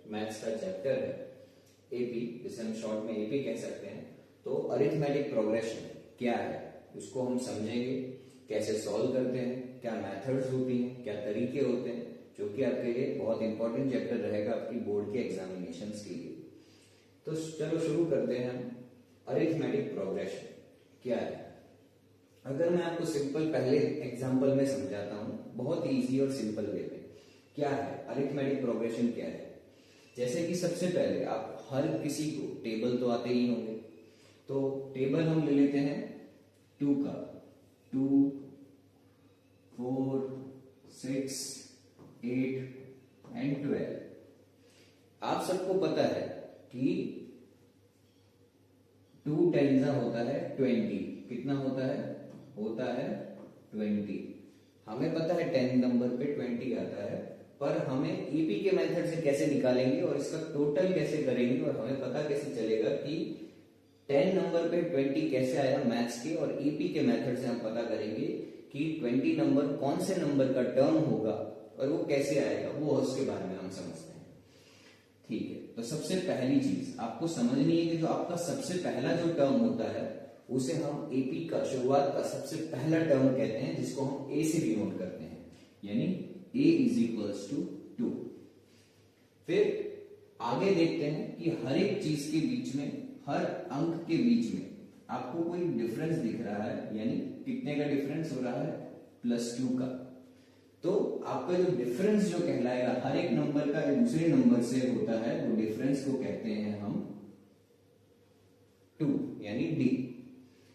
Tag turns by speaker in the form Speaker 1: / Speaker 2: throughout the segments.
Speaker 1: Maths का chapter है AP, जिसे हम शॉर्ट में एपी कह सकते हैं। तो अरिथमेटिक प्रोग्रेशन क्या है उसको हम समझेंगे, कैसे सॉल्व करते हैं, क्या मेथड्स होती हैं, क्या तरीके होते हैं, जो कि आपके लिए बहुत इंपॉर्टेंट चैप्टर रहेगा आपकी बोर्ड के एग्जामिनेशंस के लिए। तो चलो शुरू करते हैं हम। अरिथमेटिक प्रोग्रेशन क्या है? अगर मैं आपको सिंपल पहले एग्जांपल में समझाता हूं, बहुत इजी और सिंपल वे में। क्या है अरिथमेटिक प्रोग्रेशन? क्या है, जैसे कि सबसे पहले आप हर किसी को टेबल तो आते ही होंगे, तो टेबल हम ले लेते हैं 2 का, 2, 4, 6, 8 एंड 12। आप सबको पता है कि 2 टेंजा होता है 20। कितना होता है? होता है 20। हमें पता है 10 नंबर पे 20 आता है, पर हमें ईपी के मेथड से कैसे निकालेंगे और इसका टोटल कैसे करेंगे और हमें पता कैसे चलेगा कि 10 नंबर पे 20 कैसे आया मैथ्स के, और ईपी के मेथड से हम पता करेंगे कि 20 नंबर कौन से नंबर का टर्म होगा और वो कैसे आएगा, वो उसके बारे में हम समझते हैं। ठीक है, तो सबसे पहली चीज आपको समझनी है कि जो आपका सबसे पहला जो टर्म होता है उसे हम एपी का शुरुआत का सबसे पहला टर्म कहते हैं, जिसको हम ए से डिनोट करते हैं, यानी a इज इक्वल्स टू 2। फिर आगे देखते हैं कि हर एक चीज के बीच में, हर अंक के बीच में आपको कोई डिफरेंस दिख रहा है, यानी कितने का डिफरेंस हो रहा है? +2 का। तो आपका जो डिफरेंस जो कहलाएगा हर एक नंबर का दूसरे नंबर से होता है, वो डिफरेंस को कहते हैं हम 2, यानी डी।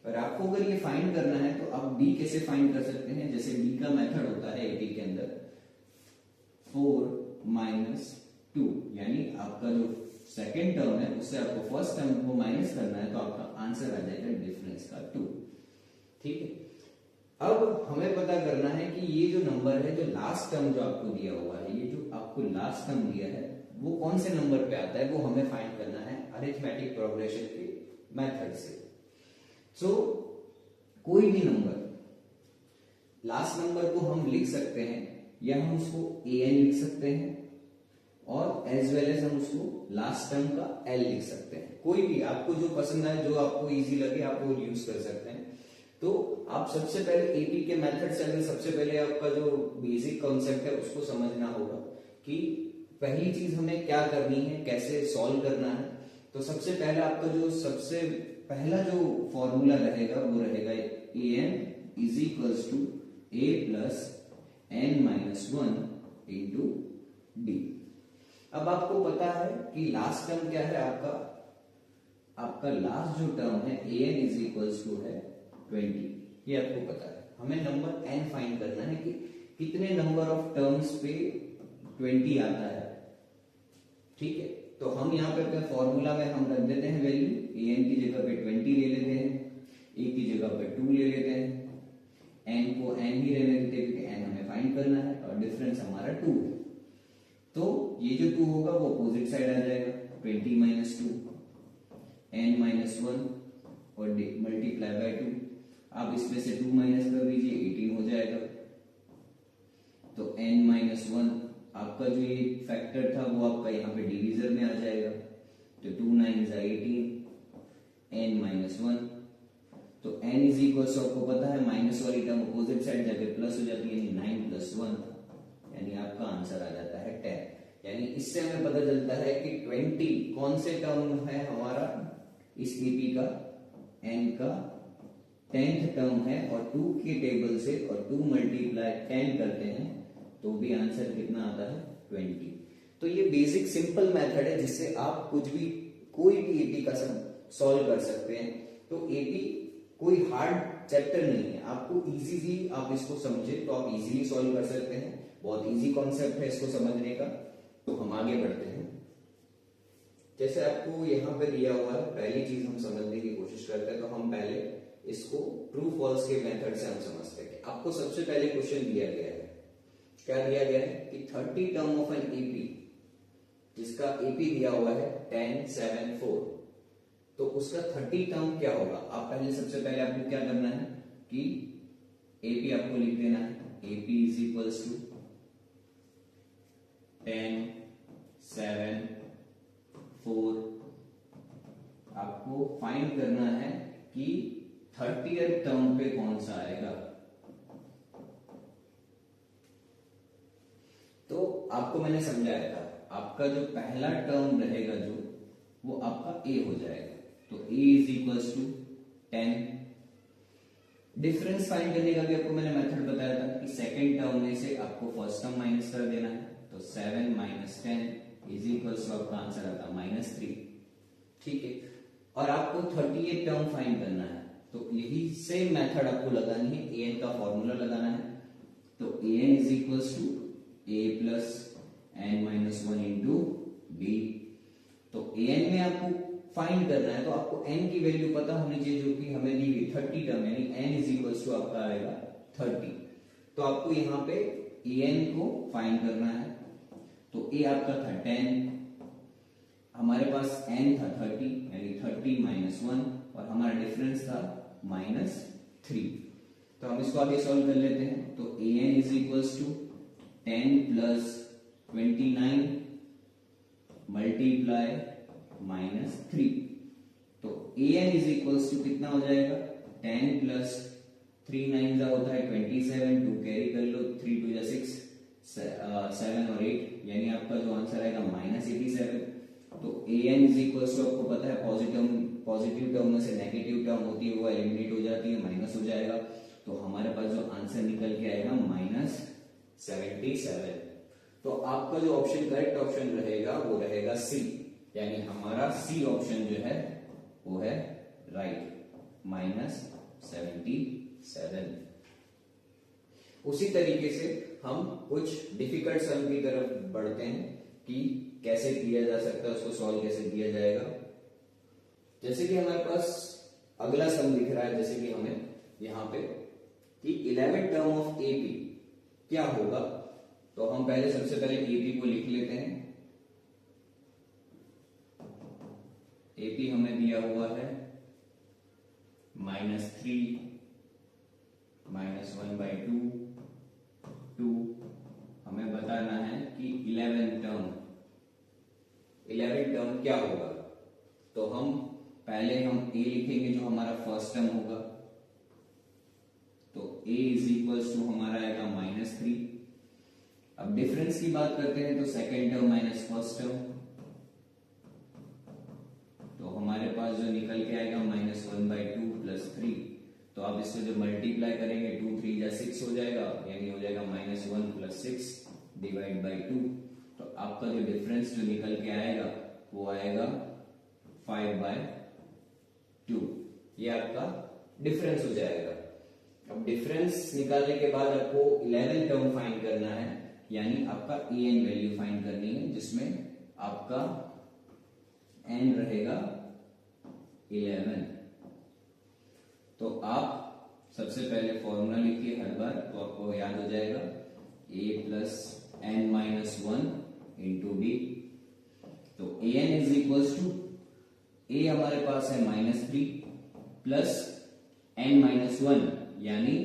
Speaker 1: और आपको अगर ये फाइंड करना है तो आप डी कैसे फाइंड कर सकते हैं? जैसे डी का मेथड होता है एपी के अंदर 4 - 2, यानी आपका जो सेकेंड टर्म है उससे आपको फर्स्ट टर्म को माइनस करना है, तो आपका आंसर आ जाएगा डिफरेंस का 2। ठीक है, अब हमें पता करना है कि ये जो नंबर है, जो लास्ट टर्म जो आपको दिया हुआ है, ये जो आपको लास्ट टर्म दिया है वो कौन से नंबर पे आता है, वो हमें फाइंड करना है अरिथमेटिक प्रोग्रेशन के मेथड से। सो कोई भी नंबर, लास्ट नंबर को हम लिख सकते हैं या हम उसको an लिख सकते हैं, और एज वेल एज हम उसको लास्ट टर्म का l लिख सकते हैं। कोई भी आपको जो पसंद आए, जो आपको इजी लगे, आप वो यूज कर सकते हैं। तो आप सबसे पहले एपी के मेथड से अगर सबसे पहले आपका जो बेसिक कॉन्सेप्ट है उसको समझना होगा कि पहली चीज हमें क्या करनी है, कैसे सॉल्व करना है। तो सबसे पहले आपका जो सबसे पहला जो फॉर्मूला रहेगा वो रहेगा an is equals to a plus n-1 into d. अब आपको पता है कि लास्ट टर्म क्या है आपका लास्ट जो टर्म है an इज इक्वल्स टू है 20, ये आपको पता है। हमें नंबर n फाइंड करना है कि कितने नंबर ऑफ टर्म्स पे 20 आता है। ठीक है, तो हम यहाँ पे अपने फॉर्मूला में हम रख देते हैं वैल्यू, an की जगह पे 20 ले लेते हैं, a की जगह पे 2 ले लेते हैं, n को n ही रहने देते हैं क्योंकि n हमें फाइंड करना है, और डिफरेंस हमारा 2 है। तो ये जो 2 होगा वो अपोजिट साइड आ जाएगा, 20 - 2 n-1 और मल्टीप्लाई बाय 2। आप इसमें से 2 माइनस कर दीजिए, 18 हो जाएगा। तो n-1 आपका जो ये फैक्टर था वो आपका यहाँ पे डिवीजर में आ जाएगा, तो 2 9 18 n-1। तो n इज इक्वल टू आपको पता है माइनस वाली टर्म अपोजिट साइड जाके प्लस हो जाती है, यानी 9 + 1, यानी आपका आंसर आ जाता है 10। यानी इससे हमें पता चलता है कि 20 कौन से टर्म है हमारा इस एपी का, n का 10th टर्म है, और 2 के टेबल से और 2 मल्टीप्लाई 10 करते हैं तो भी आंसर कितना आता है 20। तो ये बेसिक सिंपल मेथड है जिससे आप कुछ भी, कोई भी एपी का सॉल्व कर सकते हैं। तो एपी कोई हार्ड चैप्टर नहीं है, आपको इजीली आप इसको समझे तो आप इजीली सॉल्व कर सकते हैं। बहुत इजी कॉन्सेप्ट है इसको समझने का। तो हम आगे बढ़ते हैं। जैसे आपको यहाँ पे दिया हुआ है, पहली चीज हम समझने की कोशिश करते हैं, तो हम पहले इसको ट्रू फॉल्स के मेथड से हम समझते हैं। आपको सबसे पहले क्वेश्चन दिया गया है, क्या दिया गया है कि 30 टर्म ऑफ एन एपी, जिसका एपी दिया हुआ है 10 7 4, तो उसका 30 टर्म क्या होगा? आप पहले सबसे पहले आपको क्या करना है कि एपी आपको लिख देना है, AP is equals to 10 7 find करना है कि 30th टर्म पे कौन सा आएगा। तो आपको मैंने समझाया था, आपका जो पहला टर्म रहेगा जो वो आपका a हो जाएगा। तो a is equals to 10। Difference find करने का भी आपको मैंने मेथड बताया था कि सेकंड टर्म में से आपको फर्स्ट टर्म माइनस कर देना है। तो 7 माइनस 10 इज इक्वल्स टू आपका आंसर आता -3। ठीक है, और आपको 38 टर्म फाइंड करना है। तो यही सेम मेथड आपको लगानी है, an का फॉर्मूला लगाना है। तो an is equals to a plus n minus 1 into b। तो an में आपको फाइंड करना है, तो आपको n की वैल्यू पता होनी चाहिए जो कि हमें दी हुई 30 टर्म, यानी n इज इक्वल्स टू आपका आएगा 30। तो आपको यहाँ पे an को फाइंड करना है। तो a आपका था 10, हमारे पास n था 30, यानी 30 माइनस 1, और हमारा डिफरेंस था -3। तो हम इसको आगे सॉल्व कर लेते हैं। तो an is equals to 10 plus 29 multiply -3। तो an इज इक्वल्स टू कितना हो जाएगा, 10 प्लस 3 9 होता है 27, 2 कैरी कर लो, 3 2 6, 7 और 8, यानी आपका जो आंसर आएगा -87। तो an इज इक्वल्स टू आपको पता है पॉजिटिव टर्म में से नेगेटिव टर्म होती है वो एलिमिनेट हो जाती है, माइनस हो जाएगा। तो हमारे पास जो आंसर निकल के आएगा -77। तो आपका जो ऑप्शन करेक्ट ऑप्शन रहेगा वो रहेगा सी, यानी हमारा सी ऑप्शन जो है वो है राइट, -77। उसी तरीके से हम कुछ डिफिकल्ट सम की तरफ बढ़ते हैं कि कैसे किया जा सकता है, उसको सॉल्व कैसे किया जाएगा। जैसे कि हमारे पास अगला सम दिख रहा है, जैसे कि हमें यहां पे कि 11th टर्म ऑफ एपी क्या होगा। तो हम पहले सबसे पहले एपी को लिख लेते हैं। एपी हमें दिया हुआ है -3 -1/2 2। हमें बताना है कि 11th टर्म क्या होगा। तो हम पहले हम a लिखेंगे जो हमारा फर्स्ट टर्म होगा। तो a इज इक्वल्स टू हमारा आएगा -3। अब डिफरेंस की बात करते हैं, तो second term minus first term, तो हमारे पास जो निकल के आएगा -1/2 प्लस 3। तो आप इसको जो मल्टीप्लाई करेंगे 2 3 या 6 हो जाएगा, यानी हो जाएगा -1 प्लस 6 डिवाइड बाई 2। तो आपका जो डिफरेंस जो निकल के आएगा वो आएगा 5/2। ये आपका डिफरेंस हो जाएगा। अब डिफरेंस निकालने के बाद आपको 11 टर्म फाइंड करना है, यानी आपका an वैल्यू फाइंड करनी है, जिसमें आपका n रहेगा 11। तो आप सबसे पहले फॉर्मूला लिखिए हर बार, तो आपको याद हो जाएगा a plus n minus 1 into b। तो an is equals to a हमारे पास है -3 प्लस n माइनस 1, यानी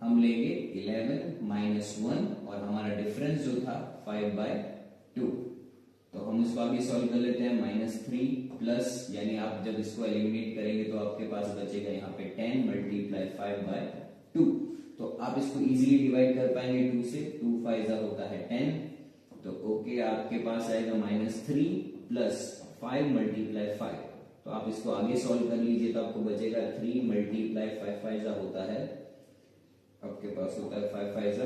Speaker 1: हम लेंगे 11 माइनस 1 और हमारा डिफरेंस जो था 5/2। तो हम इसको आगे सॉल्व कर लेते हैं। -3 प्लस, यानी आप जब इसको एलिमिनेट करेंगे तो आपके पास बचेगा यहाँ पे 10 मल्टीप्लाई 5/2। तो आप इसको इजीली डिवाइड कर पाएंगे 2 से, 2 5 होता है 10। तो ओके, आपके पास आएगा -3 प्लस 5 मल्टीप्लाई 5। तो आप इसको आगे सॉल्व कर लीजिए, तो आपको बचेगा 3 मल्टीप्लाई 5 5 होता है, आपके पास होता है 5 5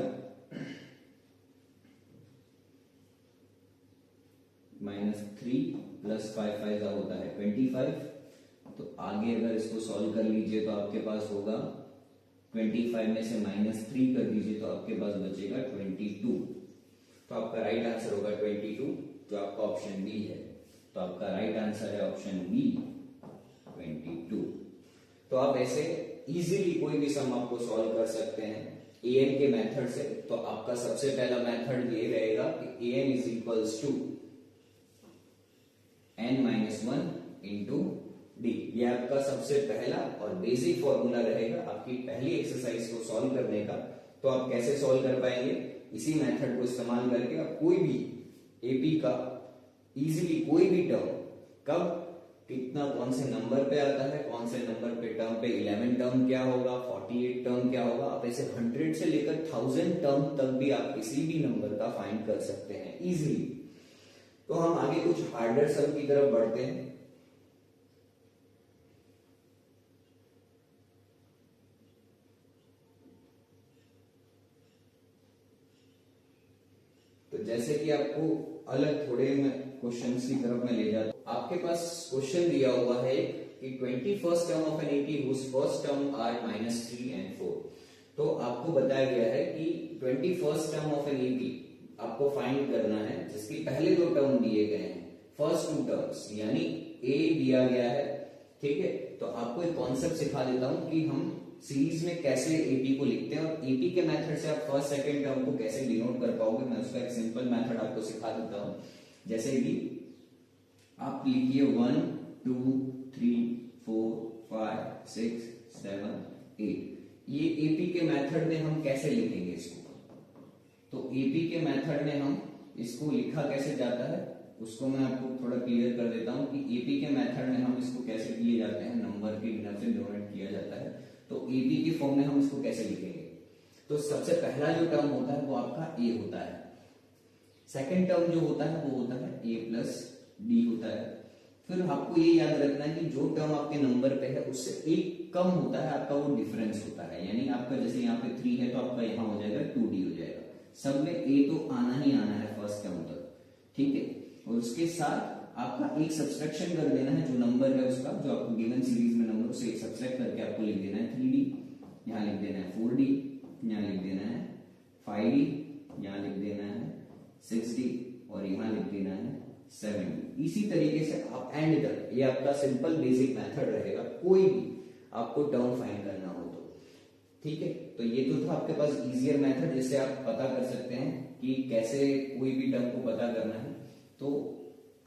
Speaker 1: -3 प्लस 5 5 होता है 25। तो आगे अगर इसको सॉल्व कर लीजिए तो आपके पास होगा 25 में से -3 कर दीजिए तो आपके पास बचेगा 22। तो आपका राइट आंसर होगा 22, जो आपका ऑप्शन बी है। तो आपका राइट आंसर है ऑप्शन बी 22। तो आप ऐसे इजीली कोई भी सम आपको सॉल्व कर सकते हैं an के मेथड से। तो आपका सबसे पहला मेथड ये रहेगा कि an is equals to n minus 1 into D. ये आपका सबसे पहला और बेसिक फॉर्मूला रहेगा आपकी पहली एक्सरसाइज को सॉल्व करने का। तो आप कैसे सॉल्व कर पाएंगे, इसी मेथड को इस्तेमाल करके आप कोई भी एपी का इजीली कोई भी टर्म कब कितना कौन से नंबर पे आता है, कौन से नंबर पे टर्म पे 11 टर्म क्या होगा, 48 टर्म क्या होगा। आप ऐसे 100 से लेकर 1000 टर्म तक भी आप किसी भी नंबर का फाइंड कर सकते हैं इजीली। तो हम आगे कुछ हार्डर सम की तरफ बढ़ते हैं। तो जैसे कि आपको अलग थोड़े में क्वेश्चंस की तरफ मैं ले जाता हूं। आपके पास क्वेश्चन दिया हुआ है कि 21st term of an AP whose first term are -3 and 4। तो आपको बताया गया है कि 21st term of an AP आपको फाइंड करना है जिसकी पहले दो टर्म दिए गए हैं, फर्स्ट टू टर्म्स यानी ए दिया गया है, ठीक है। तो आपको एक कॉन्सेप्ट सिखा देता हूं कि हम सीरीज में कैसे एपी को लिखते हैं और एपी के मेथड से आप फर्स्ट सेकंड टर्म को कैसे डिनोट कर पाओगे। मैं उसका एक सिंपल मेथड आपको सिखा देता हूं। जैसे कि आप लिखिए 1 2 3 4 5 6 7 8। ये एपी के मेथड में हम कैसे लिखेंगे इसको, तो एपी के मेथड में हम इसको लिखा कैसे जाता है उसको मैं आपको थोड़ा क्लियर कर देता हूं कि एपी के मेथड में हम इसको कैसे किए जाते हैं, नंबर के बिना से डिनोट किया जाता है। तो एपी की फॉर्म में हम इसको कैसे लिखेंगे, तो सबसे पहला जो टर्म होता है वो आपका ए होता है, सेकंड टर्म जो होता है वो होता है ए प्लस डी होता है। फिर आपको ये याद रखना है कि जो टर्म आपके नंबर पे है उससे एक कम होता है आपका वो डिफरेंस होता है। यानी आपका जैसे यहाँ पे 3 है तो आपका यहाँ हो जाएगा 2d हो जाएगा। सब में ए तो आना ही आना है फर्स्ट टर्म तक, ठीक है। और उसके साथ आपका एक सब्सट्रैक्शन कर देना है जो नंबर है उसका, जो आपको गिवन सीरीज में नंबर से एक सब्सट्रैक्ट करके आपको लिख देना है 3d, यहाँ लिख देना है 4d, यहाँ लिख देना है 5d, यहाँ लिख देना है 6d और यहाँ लिख देना है 7d। इसी तरीके से आप एंड तक, ये आपका सिंपल बेसिक मेथड रहेगा कोई भी आपको टर्म फाइंड करना हो तो, ठीक है। तो ये तो था आपके पास इजियर मेथड जिससे आप पता कर सकते हैं कि कैसे कोई भी टर्म को पता करना है। तो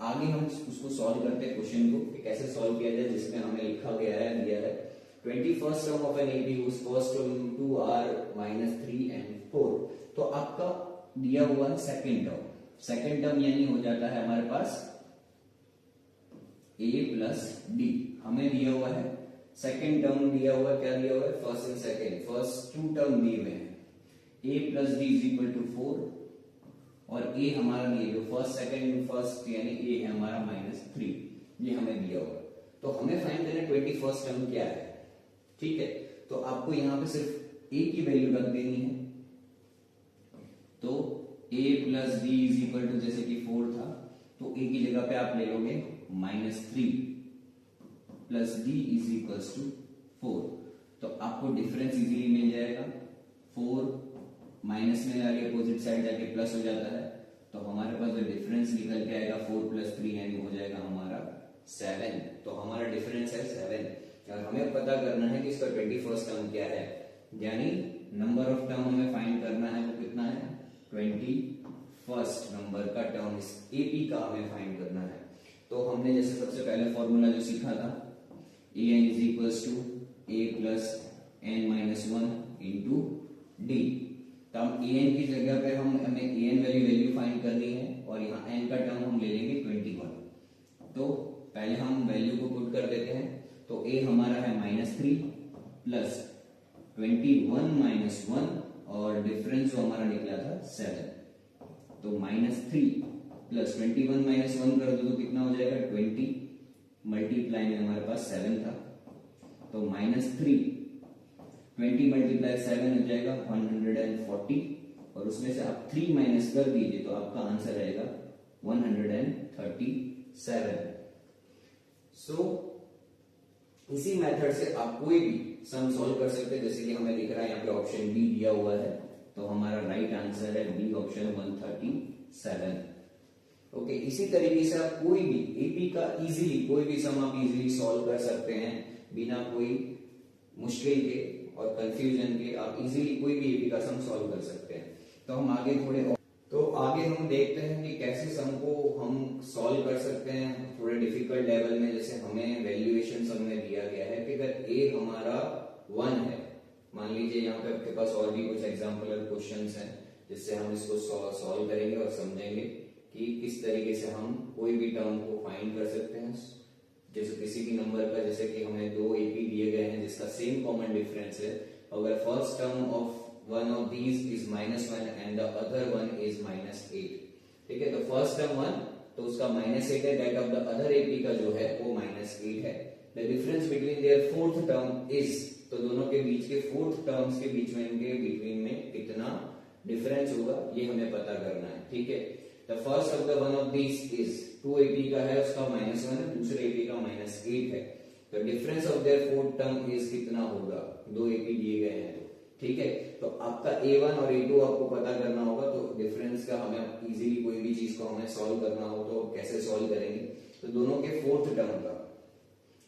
Speaker 1: आगे हम उसको सॉल्व करते हैं क्वेश्चन को कि कैसे सॉल्व किया जाए, जिसमें हमें लिखा गया है दिया है 21st term of an AP whose first term 2 are -3 and 4। तो आपका दिया हुआ है सेकंड टर्म, सेकंड टर्म यानी हो जाता है हमारे पास a प्लस डी। हमें दिया हुआ है सेकंड टर्म, दिया हुआ क्या दिया हुआ है, first and second, first two term दिए हुए हैं a plus D is equal to 4 और a हमारा दिए जो फर्स्ट सेकंड फर्स्ट यानी a है हमारा -3, ये हमें दिया हुआ। तो हमें फाइंड करना 21st टर्म क्या है, ठीक है। तो आपको यहां पे सिर्फ a की वैल्यू रख देनी है। तो a plus D is equal to जैसे कि 4 था तो a की जगह पे आप ले लोगे -3 plus D is equal to 4। तो आपको डिफरेंस इजीली मिल जाएगा। 4 माइनस में जाके अपोजिट साइड जाके प्लस हो जाता है, तो हमारे पास जो डिफरेंस निकल के आएगा 4 + 3 यानी हो जाएगा हमारा 7। तो हमारा डिफरेंस है 7 और हमें पता करना है कि इसका 21st टर्म क्या है, यानी नंबर ऑफ टर्म हमें फाइंड करना है वो कितना है, 21st नंबर का टर्म इस एपी का हमें फाइंड करना है। तो हमने जैसे सबसे पहले फॉर्मूला जो सीखा था an is equals to a plus n-1 into D. तो हम an की जगह पे हमें an वैल्यू फाइंड करनी है और यहाँ n का टर्म हम ले लेंगे 21। तो पहले हम वैल्यू को पुट कर देते हैं। तो a हमारा है -3 प्लस 21 - 1 और डिफरेंस जो हमारा निकला था 7। तो -3 प्लस 21 - 1 कर दो तो कितना हो जाएगा 20, मल्टीप्लाई में हमारे पास 7 था तो -3 20 × 7 हो जाएगा 140 और उसमें से आप 3 माइनस कर दीजिए तो आपका आंसर रहेगा 137। सो इसी मेथड से आप कोई भी सम सॉल्व कर सकते हैं। जैसे कि हमें दिख रहा है यहाँ पे ऑप्शन बी दिया हुआ है तो हमारा राइट आंसर है बी ऑप्शन 137। ओके, इसी तरीके से आप कोई भी एपी का इजीली कोई भी सम आप इजीली सॉल्व कर सकते हैं बिना कोई मुश्किल के और कंफ्यूजन के। आप इजीली कोई भी एपी का सम सॉल्व कर सकते हैं। तो हम आगे आगे हम देखते हैं कि कैसे सम को हम सॉल्व कर सकते हैं थोड़े डिफिकल्ट लेवल में। जैसे हमें वैल्यूएशन सम में दिया गया है कि अगर ए हमारा 1 है, मान लीजिए यहाँ पे आपके पास और भी कुछ एग्जाम्पल और क्वेश्चंस हैं जिससे हम इसको सॉल्व करेंगे और समझेंगे कि किस तरीके से हम कोई भी टर्म को फाइंड कर सकते हैं जैसे किसी भी नंबर का, जैसे कि हमें दो एपी दिए गए हैं जिसका सेम कॉमन डिफरेंस है, अगर first term of one of these is -1 and the other one is -8, ठीक है, तो फर्स्ट टर्म 1 तो उसका -8 है, that of the other AP का जो है वो -8 है। The difference between their fourth term is, तो दोनों के बीच के फोर्थ टर्म्स के बीच में, इनके बिटवीन में कितना डिफरेंस होगा ये हमें पता करना है, ठीक है। The first of the one of this is 2AP का है, उसका -1 है, दूसरे AP का -8 है, तो difference of their fourth term is कितना होगा, 2AP दिए गए हैं तो, ठीक है। तो आपका A1 और A2 आपको पता करना होगा, तो डिफरेंस का हमें इजीली कोई भी चीज को हमें सॉल्व करना हो तो कैसे सॉल्व करेंगे, तो दोनों के फोर्थ टर्म का,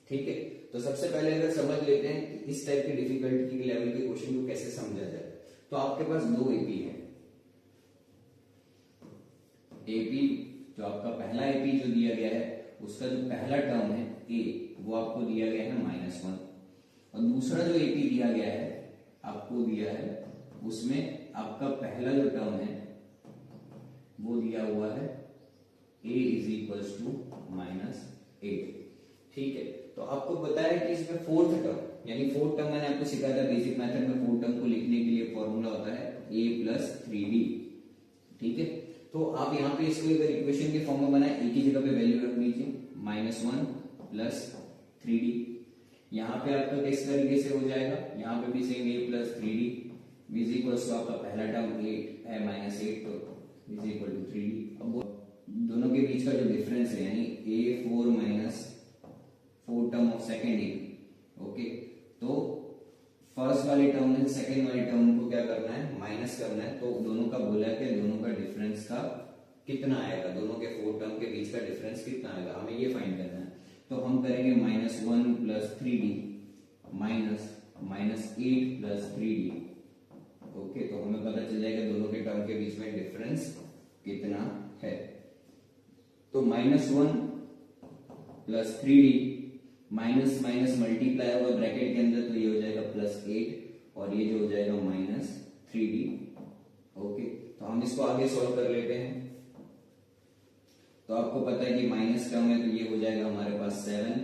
Speaker 1: ठीक है। तो सबसे पहले अगर समझ लेते हैं कि इस टाइप की डिफिकल्टी के लेवल के क्वेश्चन को कैसे समझा जाए, तो आपके पास दो AP है, AP जो आपका पहला AP जो दिया गया है उसका जो पहला टर्म है A, वो आपको दिया गया है -1, और दूसरा जो AP दिया गया है आपको दिया है, उसमें आपका पहला जो टर्म है वो दिया हुआ है A इज इक्वल्स टू -8, ठीक है। तो आपको पता है कि इसमें फोर्थ टर्म, यानी फोर्थ टर्म मैंने आपको सिखाया था बेसिक मेथड में, फोर्थ टर्म को लिखने के लिए फॉर्मूला होता है A + 3D, ठीक है। तो आप यहाँ पे इसको अगर इक्वेशन के फॉर्म में बनाए, A की जगह पे वैल्यू रख दीजिए -1 + 3D, यहाँ पे आपका किस तरीके से हो जाएगा, यहाँ पे भी same A + 3D is equals to आपका पहला टर्म 8 है -8, तो इज इक्वल टू 3D। अब दोनों के बीच का जो डिफरेंस है, यानी A4 - 4 term of second AP, okay, तो फर्स्ट वाले टर्म में सेकेंड वाले टर्म को क्या करना है, माइनस करना है, तो दोनों का बोला कि दोनों का डिफरेंस का कितना आएगा, दोनों के फोर टर्म के बीच का डिफरेंस कितना आएगा, हमें ये फाइंड करना है। तो हम करेंगे -1 + 3D -8 + 3D, ओके, तो हमें पता चल जाएगा दोनों के टर्म के बीच में डिफरेंस कितना है। तो -1 + 3D माइनस माइनस मल्टीप्लाई होगा ब्रैकेट के अंदर, तो ये हो जाएगा +8 और ये जो हो जाएगा -3D, ओके। तो हम इसको आगे सॉल्व कर लेते हैं। तो आपको पता है कि माइनस टर्म है, तो ये हो जाएगा हमारे पास 7,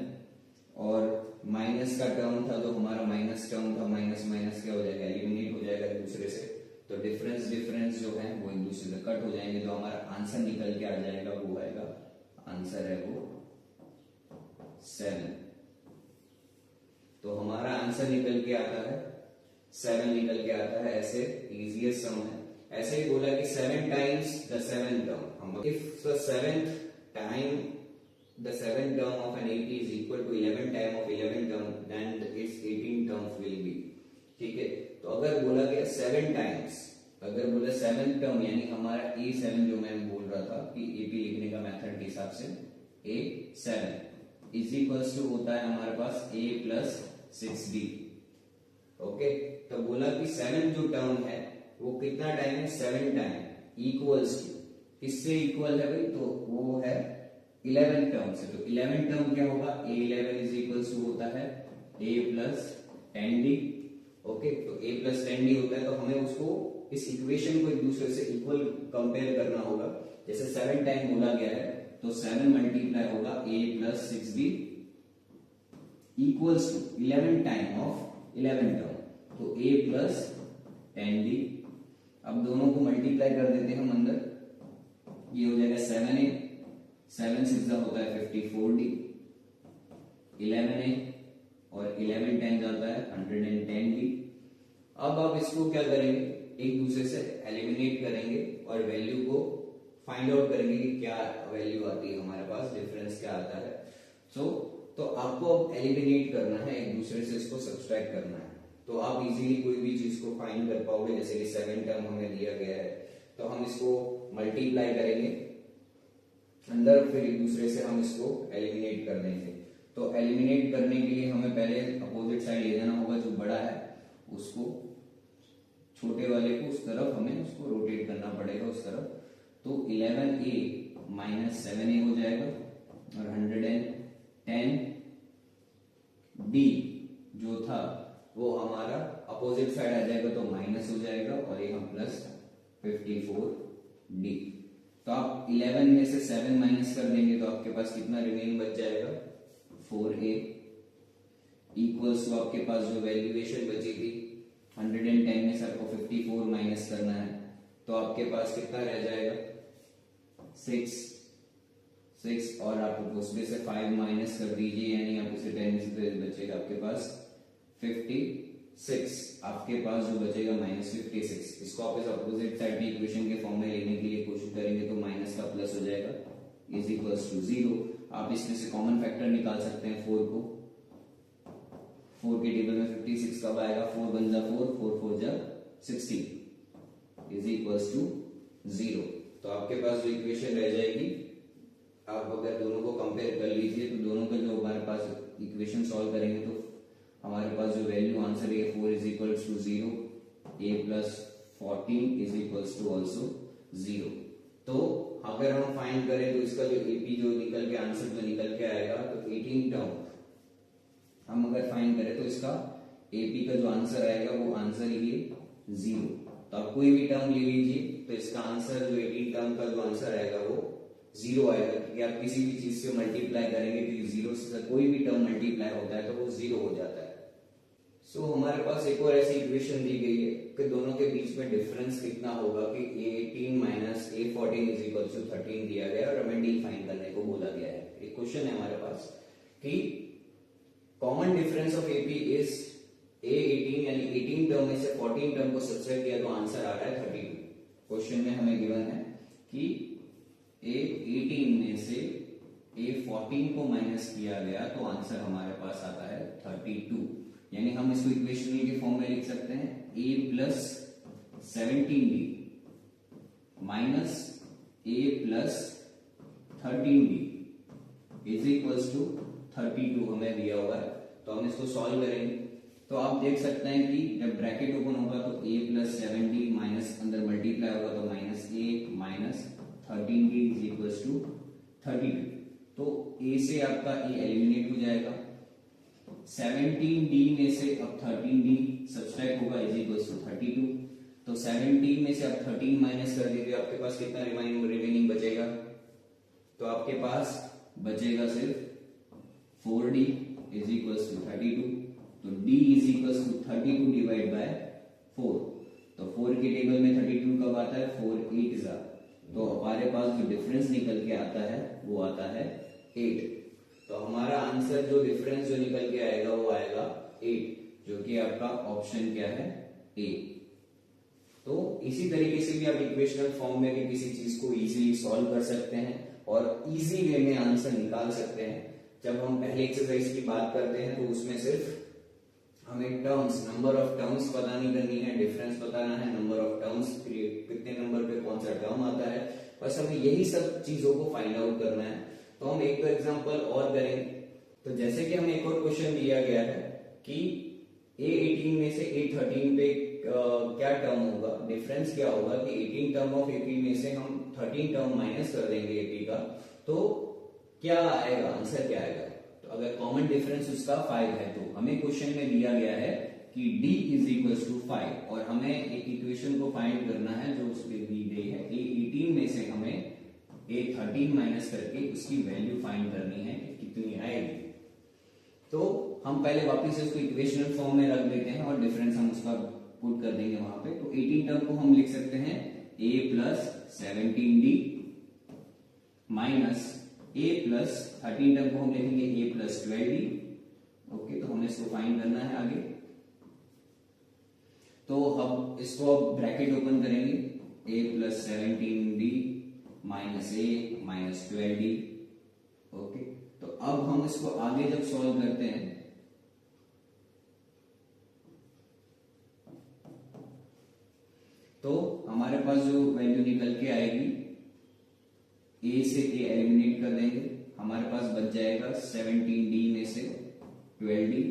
Speaker 1: और माइनस का टर्म था तो हमारा माइनस टर्म था, माइनस माइनस क्या हो जाएगा, एलिमिनेट हो जाएगा एक दूसरे से, तो डिफरेंस जो है वो एक दूसरे से कट हो जाएंगे, तो हमारा आंसर निकल के आ जाएगा, वो आएगा, आंसर है वो 7। तो हमारा आंसर निकल के आता है 7 निकल के आता है, ऐसे इजीएस्ट सम है। ऐसे ही बोला कि 7 times the 7th term, if the 7th time the 7th term of an AP is equal to 11 time of 11 term, then its 18 terms will be, ठीक है। तो अगर बोला गया 7 टाइम्स, अगर बोला 7th टर्म, यानी हमारा A7 जो मैं बोल रहा था कि AP लिखने का मेथड के हिसाब से A7 इज इक्वल्स टू होता है हमारे पास A + 6D, ओके। तो बोला कि 7 जो टर्म है वो कितना टाइम है, 7 टाइम, इक्वल्स टू, किससे इक्वल है भाई, तो वो है 11 टर्म से। तो 11 टर्म क्या होगा, A11 इज इक्वल्स टू होता है A + 10D, ओके। तो A + 10D होता है, तो हमें उसको इस इक्वेशन को एक दूसरे से इक्वल कंपेयर करना होगा। जैसे 7 टाइम बोला गया है, तो 7 मल्टीप्लाई होगा A + 6D equals to 11 time of 11 term, तो A + 10D। अब दोनों को मल्टीप्लाई कर देते हैं हम अंदर, ये हो जाएगा 7A, 7 6 होता है 54D, 11A और 11 10 जाता है 110D। अब आप इसको क्या करेंगे, एक दूसरे से एलिमिनेट करेंगे और वैल्यू को फाइंड आउट करेंगे कि क्या वैल्यू आती है हमारे पास, डिफरेंस क्या आता है। तो आपको अब एलिमिनेट करना है, एक दूसरे से इसको सब्सट्रैक्ट करना है, तो आप इजीली कोई भी चीज को फाइंड कर पाओगे। जैसे कि 7 टर्म हमें दिया गया है, तो हम इसको मल्टीप्लाई करेंगे अंदर, फिर एक दूसरे से हम इसको एलिमिनेट कर देंगे। तो एलिमिनेट करने के लिए हमें पहले अपोजिट साइड ले जाना होगा, जो बड़ा है उसको, छोटे वाले को उस तरफ हमें उसको रोटेट करना पड़ेगा उस तरफ। तो 11A - 7A हो जाएगा, और 110D जो था वो हमारा अपोजिट साइड आ जाएगा, तो माइनस हो जाएगा, और ये हम +54D। तो आप 11 में से 7 माइनस कर देंगे, तो आपके पास कितना रिमेन बच जाएगा, 4a इक्वल्स टू आपके पास जो वैल्यूएशन बची थी 110 में से आपको 54 माइनस करना है, तो आपके पास कितना रह जाएगा 6 और आप उसमें से 5 माइनस कर दीजिए, यानी आप उसे 10 में से बचेगा आपके पास 56, आपके पास जो बचेगा -56। इसको आप इस अपोजिट साइड की इक्वेशन के फॉर्म में लेने के लिए कोशिश करेंगे तो माइनस का प्लस हो जाएगा इज इक्वल्स टू 0। आप इसमें से कॉमन फैक्टर निकाल सकते हैं 4 को, 4 के टेबल में 56 कब आएगा, 4 1 जा 4, 4 4 जा 16 इज इक्वल्स टू 0। तो आपके पास जो इक्वेशन रह जाएगी, आप अगर दोनों को कंपेयर कर लीजिए तो दोनों का जो हमारे पास इक्वेशन सॉल्व करेंगे तो हमारे पास जो वैल्यू आंसर है 4 is equals to 0, a plus 14 is equals to also 0। तो अगर हम फाइंड करें तो इसका जो एपी जो निकल के आंसर जो निकल के आएगा, तो 18 टर्म हम अगर फाइंड करें तो इसका एपी का जो आंसर आएगा वो आंसर ये 0। तो आप कोई भी टर्म ले लीजिए तो इसका आंसर जो 18 टर्म का जो आंसर आएगा वो 0 आएगा, क्योंकि आप किसी भी चीज से मल्टीप्लाई करेंगे तो 0 से कोई भी टर्म मल्टीप्लाई होता है तो वो 0 हो जाता है। सो हमारे पास एक और ऐसी इक्वेशन दी गई है कि दोनों के बीच में डिफरेंस कितना होगा कि a18 minus a14 is equal to 13 दिया गया है और हमें डी फाइंड करने को बोला गया है। एक क्वेश्चन है हमारे पास कि common difference of AP is a18, यानी 18 टर्म में से 14 टर्म को सब्ट्रैक्ट किया तो आंसर आ रहा है 32। क्वेश्चन में हमें गिवन है कि a18 में से a14 को माइनस किया गया तो आंसर हमारे पास आता है 32, यानी हम इसको इक्वेशन के फॉर्म में लिख सकते हैं a plus 17d minus a plus 13d is equals to 32 हमें दिया हुआ है। तो हम इसको सॉल्व करेंगे तो आप देख सकते हैं कि जब ब्रैकेट ओपन होगा तो a प्लस 7d माइनस अंदर मल्टीप्लाई होगा तो minus a minus 13d is equals to 32। तो a से आपका a एलिमिनेट हो जाएगा, 17d में से अब 13d सब्ट्रैक्ट होगा इज इक्वल्स टू 32। तो 17 में से अब 13 माइनस कर दीजिए, आपके पास कितना रिमेनिंग बचेगा, तो आपके पास बचेगा सिर्फ 4d इज इक्वल्स टू 32। तो d is equals to 32 divide by 4। तो 4 के टेबल में 32 कब आता है, 4 8 जा, तो हमारे पास जो डिफरेंस निकल के आता है वो आता है 8। तो हमारा आंसर जो डिफरेंस जो निकल के आएगा वो आएगा 8, जो कि आपका ऑप्शन क्या है ए। तो इसी तरीके से भी आप इक्वेशनल फॉर्म में भी किसी चीज को इजीली सॉल्व कर सकते हैं और इजी वे में आंसर निकाल सकते हैं। जब हम पहले एक्सरसाइज की बात करते हैं तो उसमें सिर्फ हमें टर्म्स, नंबर ऑफ टर्म्स पता नहीं करनी है, डिफरेंस बताना है, नंबर ऑफ टर्म्स कितने नंबर पे कौन सा टर्म आता है, बस हमें यही सब चीजों को फाइंड आउट करना है। तो हम एक दो एग्जांपल और करेंगे। तो जैसे कि हमें एक और क्वेश्चन दिया गया है कि a18 में से a13 पे क्या टर्म होगा, डिफरेंस क्या होगा कि 18 टर्म ऑफ AP में से हम 13 टर्म माइनस कर देंगे AP का, तो क्या आएगा, आंसर क्या आएगा। तो अगर कॉमन डिफरेंस उसका 5 है तो हमें क्वेश्चन में दिया गया है कि d इज इक्वल टू 5 और हमें एक इक्वेशन को फाइंड करना है जो उसमें दी गई है a18 में से हमें a13 माइनस करके उसकी वैल्यू फाइंड करनी है कि कितनी आएगी। तो हम पहले वापस इसको इक्वेशनल फॉर्म में रख देते हैं और डिफरेंस हम उसका पुट कर देंगे वहां पे। तो 18 टर्म को हम लिख सकते हैं a plus 17d minus a plus 13 term को हम लिखेंगे a प्लस 12d। ओके, तो हमें इसको फाइंड करना है आगे। तो हम इसको ब्रैकेट ओपन करेंगे, a plus 17d minus a minus 12d। Okay, तो अब हम इसको आगे जब सॉल्व करते हैं तो हमारे पास जो वैल्यू निकल के आएगी, a से a एलिमिनेट कर देंगे, हमारे पास बच जाएगा 17d में से 12d।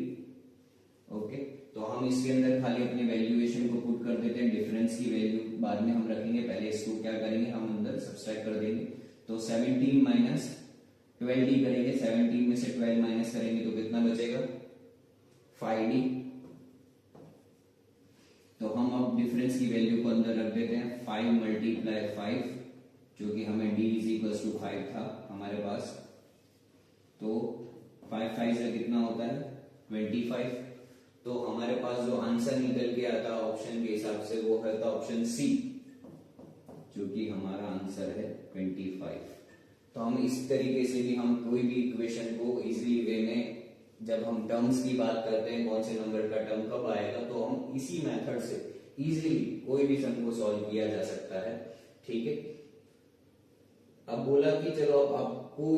Speaker 1: ओके, तो हम इसके अंदर खाली अपने वैल्यूएशन को पुट कर देते हैं, डिफरेंस की वैल्यू बाद में हम रखेंगे, पहले इसको क्या करेंगे हम अंदर सब्सट्रैक्ट कर देंगे। तो 17 माइनस 12d करेंगे, 17 में से 12 माइनस करेंगे तो कितना बचेगा 5d। तो हम अब डिफरेंस की वैल्यू को अंदर रख देते हैं, 5 मल्टीप्लाई 5 जो कि हमें d इज इक्वल टू 5 था हमारे पास। तो 5 5 से कितना होता है 25। तो हमारे पास जो आंसर निकल के आता है ऑप्शन के हिसाब से वो है ऑप्शन सी, जो कि हमारा आंसर है 25। तो हम इस तरीके से भी हम कोई भी इक्वेशन को इजीली वे में, जब हम टर्म्स की बात करते हैं कौन से नंबर का टर्म कब आएगा, तो हम इसी मेथड से इजीली कोई भी सम को सॉल्व किया जा सकता है। ठीक है, अब बोला कि चलो अब आपको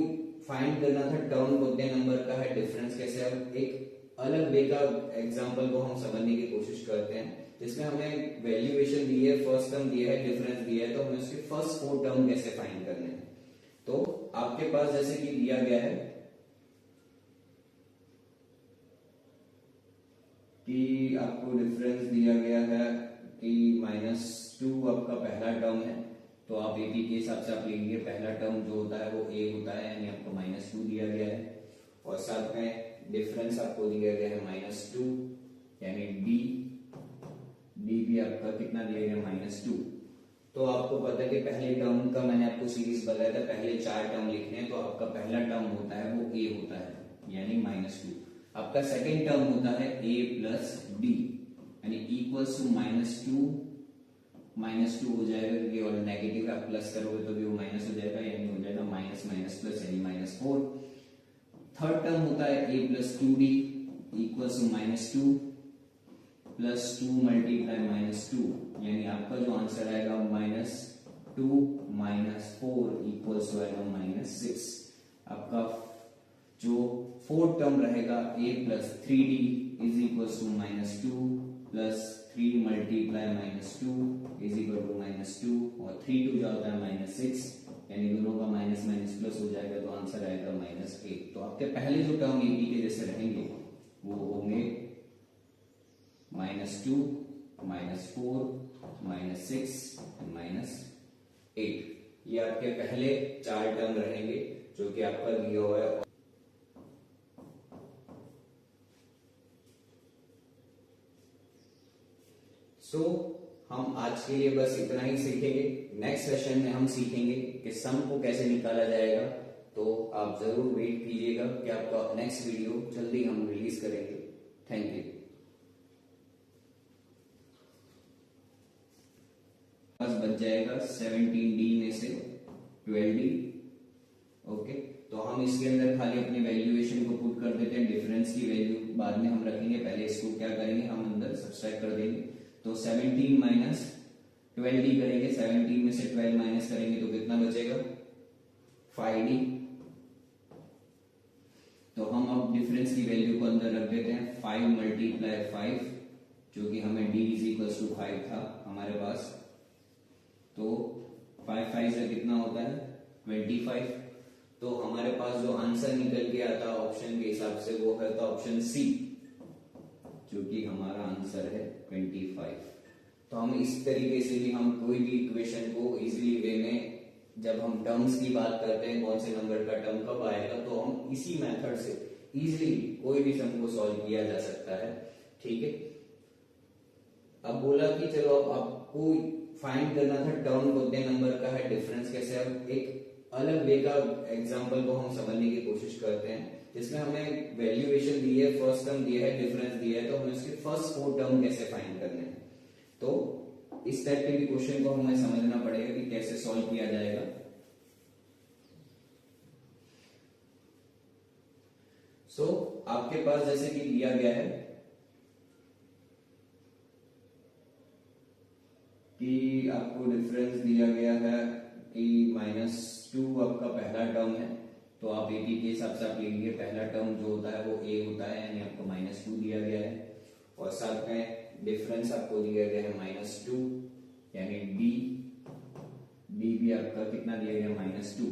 Speaker 1: फाइंड करना था टर्म कितने नंबर का है, डिफरेंस कैसे है। अब एक अलग वे का एग्जांपल को हम समझने की कोशिश करते हैं, जिसमें हमें वैल्यूएशन दी है, फर्स्ट टर्म दिया है, डिफरेंस दिया है, तो हमें उसके फर्स्ट 4 टर्म कैसे फाइंड करने हैं। तो आपके पास जैसे कि दिया गया है कि आपको डिफरेंस दिया गया है कि -2 आपका पहला टर्म है, तो आप एपी के हिसाब से आप लिखेंगे पहला टर्म जो होता है वो ए होता है, यानी आपको -2 दिया गया है, और साथ में डिफरेंस आपको दिया गया है -2, यानी डी भी आपका कितना दिया गया -2। तो आपको पता है कि पहले टर्म का मैंने आपको सीरीज बताया था, पहले 4 टर्म लिखने हैं, तो आपका पहला टर्म होता है वो ए होता है, यानी -2। आपका सेकेंड टर्म होता है a प्लस डी, यानी इक्वल्स टू -2 हो जाएगा, क्योंकि और नेगेटिव आप प्लस करोगे तो भी वो माइनस हो जाएगा, यानी हो जाएगा माइनस माइनस प्लस, यानी -4। थर्ड टर्म होता है a plus 2d equals to -2 plus 2 multiply -2, यानी आपका जो आंसर आएगा -2 -4 इक्वल्स टू आएगा -6। आपका जो फोर्थ टर्म रहेगा a plus 3d is equals to -2 plus 3 multiply -2 is equal to -2, और 3 2 जो होता है -6, यानी दोनों का माइनस माइनस प्लस हो जाएगा, तो आंसर आएगा -8। तो आपके पहले जो टर्म ए बी के जैसे रहेंगे वो होंगे -2 -4 -6 -8। ये आपके पहले 4 टर्म रहेंगे जो कि आपका दिया हुआ है। हम आज के लिए बस इतना ही सीखेंगे। नेक्स्ट सेशन में हम सीखेंगे कि सम को कैसे निकाला जाएगा। तो आप जरूर वेट कीजिएगा कि आपका नेक्स्ट वीडियो जल्दी हम रिलीज करेंगे। Thank you. बस बच जाएगा 17D में से 12D। ओके, तो हम इसके अंदर खाली अपनी वैल्यूएशन को पुट कर देते हैं, डिफरेंस की वैल्यू बाद में हम रखेंगे, पहले इसको क्या करेंगे हम अंदर सब्सट्रैक्ट कर देंगे। तो 17 माइनस 12D करेंगे, 17 में से 12 माइनस करेंगे तो कितना बचेगा 5D। तो हम अब डिफरेंस की वैल्यू को अंदर रख देते हैं, 5 मल्टीप्लाई 5, जो कि हमें D इज इक्वल टू 5 था हमारे पास। तो 5 5 से कितना होता है 25। तो हमारे पास जो आंसर निकल के आता है ऑप्शन के हिसाब से वो है तो ऑप्शन सी, जो कि हमारा आंसर है 25। तो हम इस तरीके से भी हम कोई भी इक्वेशन को इजीली वे में, जब हम टर्म्स की बात करते हैं कौन से नंबर का टर्म कब आएगा, तो हम इसी मेथड से इजीली कोई भी सम को सॉल्व किया जा सकता है। ठीक है, अब बोला कि चलो अब आपको फाइंड करना था टर्म कितने नंबर का है, डिफरेंस कैसे है। अब एक अलग वे का एग्जांपल को हम समझने की कोशिश करते हैं, जिसमें हमें वैल्यूएशन दी है, फर्स्ट टर्म दिया है, डिफरेंस दिया है, तो हमें उसके फर्स्ट 4 टर्म कैसे फाइंड करने हैं। तो इस टाइप के भी क्वेश्चन को हमें समझना पड़ेगा कि कैसे सॉल्व किया जाएगा। आपके पास जैसे कि दिया गया है कि आपको डिफरेंस दिया गया है कि -2 आपका पहला टर्म है, तो आप एपी के हिसाब से आप लिखेंगे पहला टर्म जो होता है वो ए होता है, यानी आपको -2 दिया गया है, और साथ में डिफरेंस आपको दिया गया है -2, यानी डी भी आपका कितना दिया गया -2।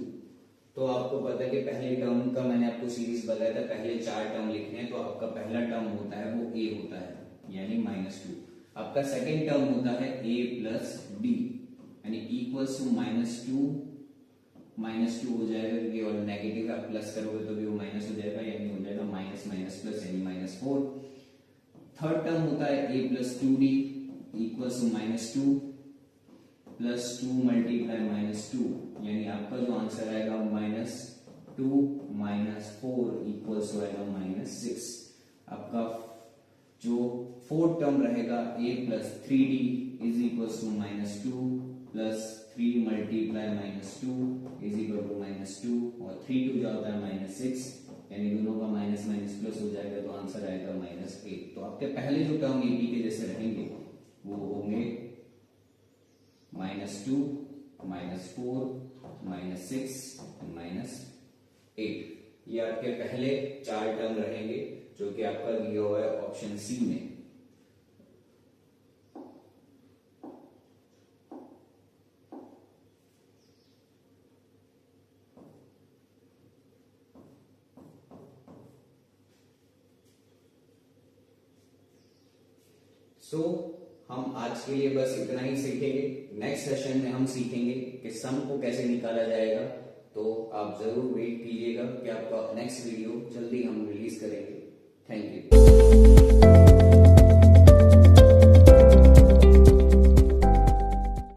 Speaker 1: तो आपको पता है कि पहले टर्म का मैंने आपको सीरीज बताया था, पहले 4 टर्म लिखने हैं, तो आपका पहला टर्म होता है वो ए होता है, यानी -2। आपका सेकेंड टर्म होता है a प्लस डी, यानी इक्वल्स टू -2 हो जाएगा, क्योंकि और नेगेटिव आप प्लस करोगे तो भी वो माइनस हो जाएगा, यानी हो जाएगा माइनस माइनस प्लस, यानी -4। थर्ड टर्म होता है a plus 2d equals to -2 plus 2 multiply -2, यानी आपका जो आंसर आएगा 2 माइनस 4 इक्वल्स टू आएगा -6। आपका जो फोर्थ टर्म रहेगा a plus 3d is equals to -2 plus 3 multiply -2 is equal to -2 और 3 2 जो होता है -6, यानी दोनों का माइनस माइनस प्लस हो जाएगा तो आंसर आएगा -8। तो आपके पहले जो टर्म ए बी के जैसे रहेंगे वो होंगे -2 -4 -6 -8। ये आपके पहले 4 टर्म रहेंगे जो कि आपका दिया हुआ है ऑप्शन सी में। सो हम आज के लिए बस इतना ही सीखेंगे। नेक्स्ट सेशन में हम सीखेंगे कि सम को कैसे निकाला जाएगा। तो आप जरूर वेट कीजिएगा कि आपका नेक्स्ट वीडियो जल्दी हम रिलीज करेंगे।